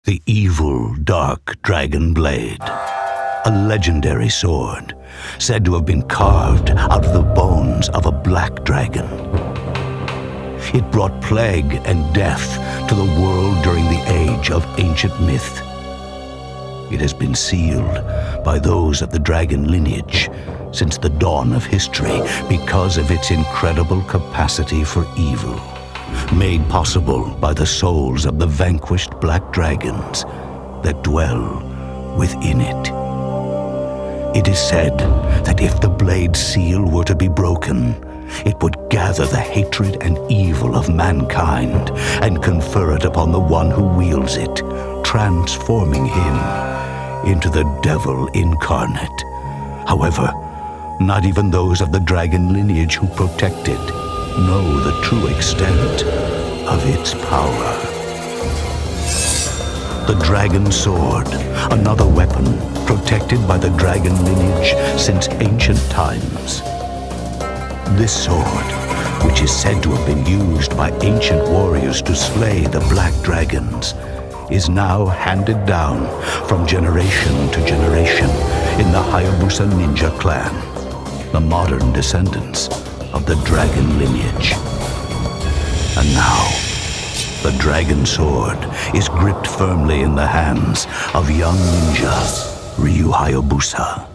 the evil dark dragon blade, a legendary sword said to have been carved out of the bones of a black dragon. It brought plague and death to the world during the age of ancient myth. It has been sealed by those of the dragon lineage since the dawn of history because of its incredible capacity for evil, made possible by the souls of the vanquished black dragons that dwell within it. It is said that if the blade's seal were to be broken, it would gather the hatred and evil of mankind and confer it upon the one who wields it, transforming him into the devil incarnate. However, not even those of the dragon lineage who protect it know the true extent of its power. The dragon sword, another weapon protected by the dragon lineage since ancient times. This sword, which is said to have been used by ancient warriors to slay the black dragons, is now handed down from generation to generation in the Hayabusa ninja clan, the modern descendants of the dragon lineage. And now, the dragon sword is gripped firmly in the hands of young ninja Ryu Hayabusa.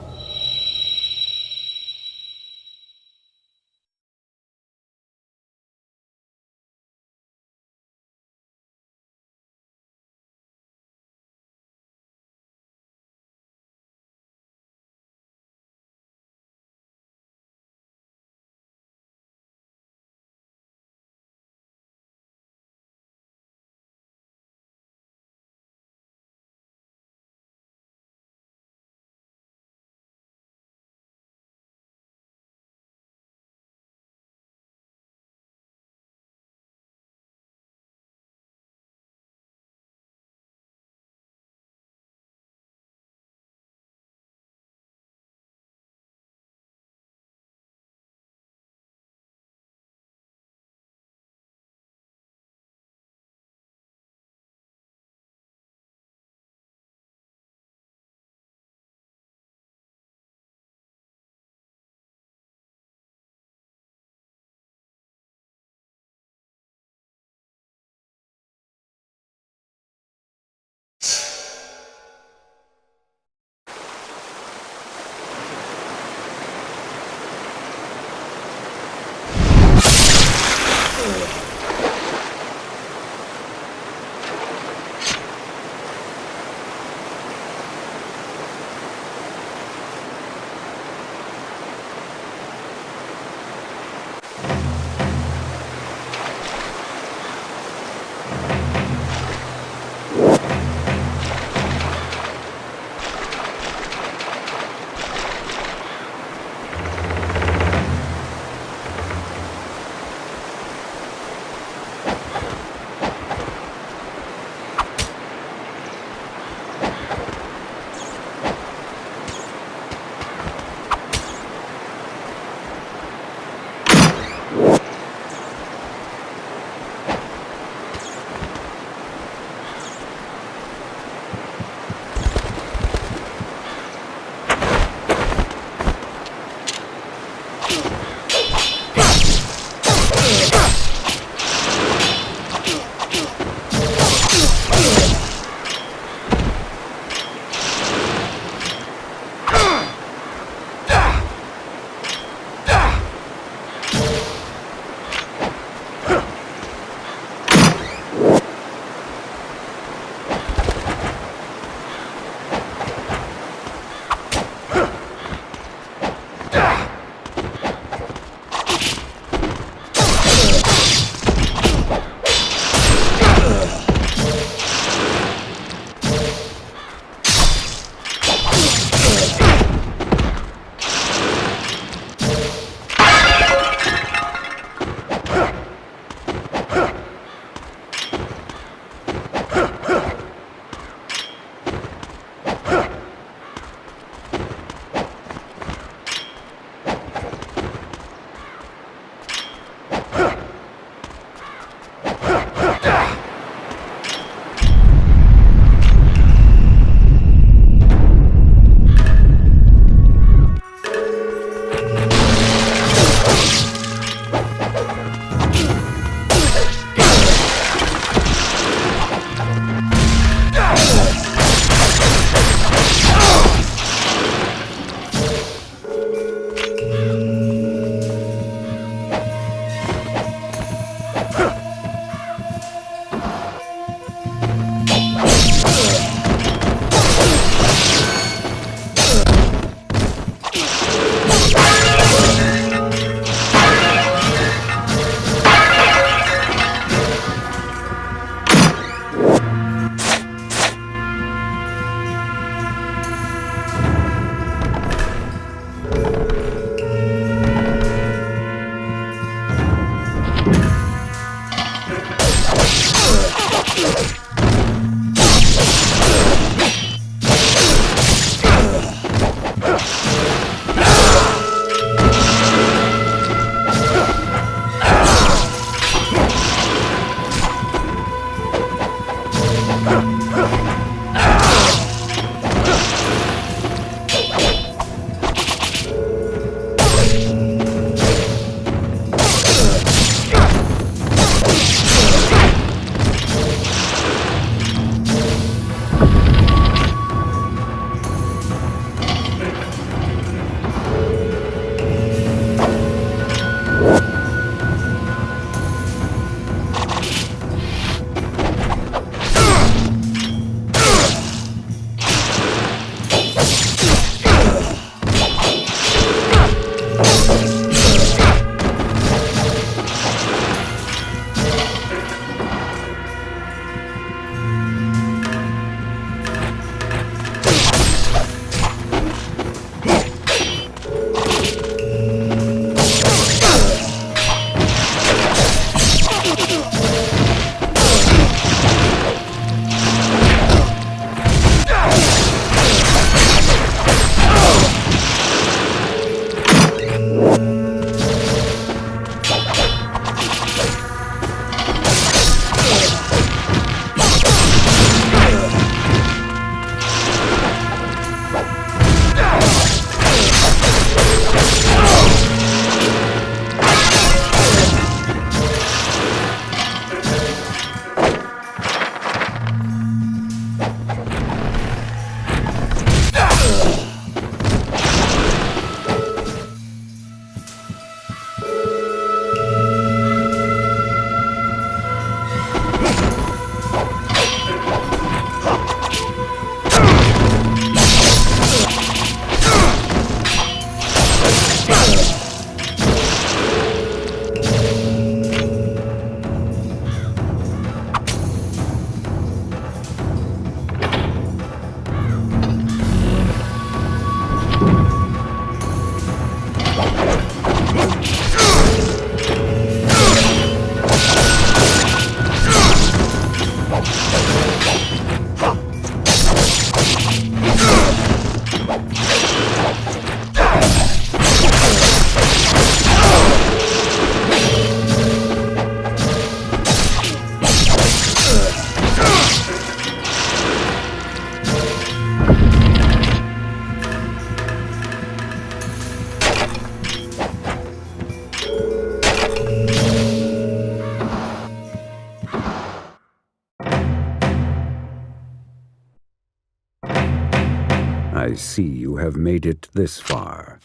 I see you have made it this far.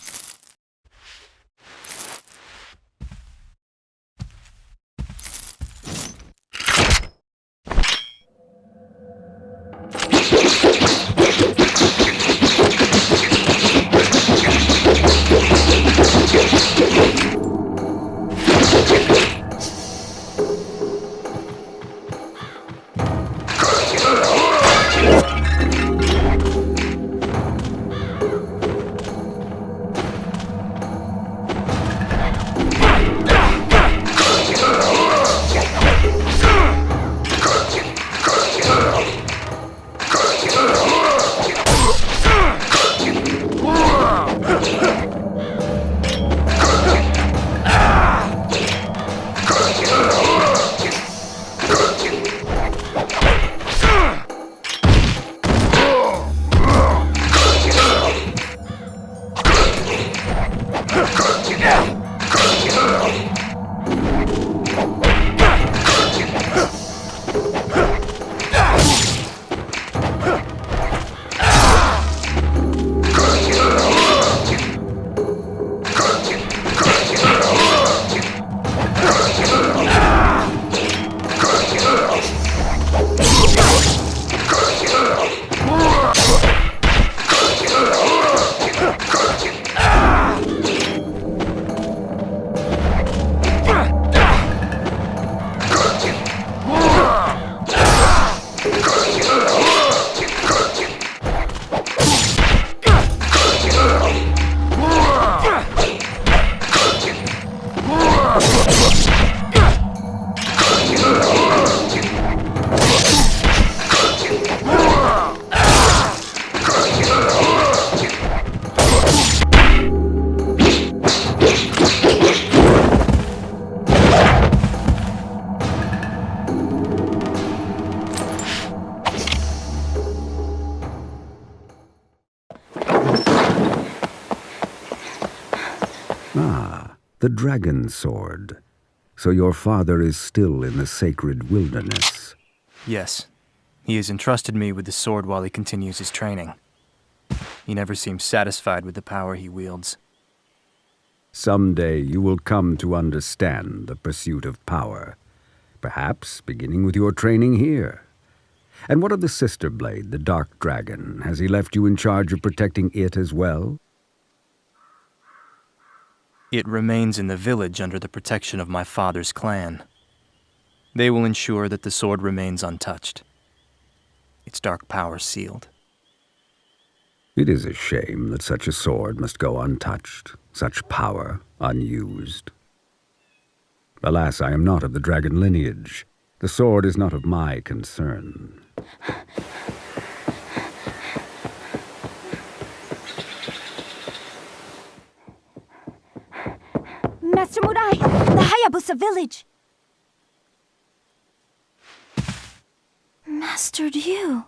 The dragon sword. So your father is still in the sacred wilderness. Yes. He has entrusted me with the sword while he continues his training. He never seems satisfied with the power he wields. Someday you will come to understand the pursuit of power. Perhaps beginning with your training here. And what of the sister blade, the dark dragon? Has he left you in charge of protecting it as well? It remains in the village under the protection of my father's clan. They will ensure that the sword remains untouched. Its dark power sealed. It is a shame that such a sword must go untouched, such power unused. Alas, I am not of the dragon lineage. The sword is not of my concern. Master Murai, the Hayabusa village. Master Ryu.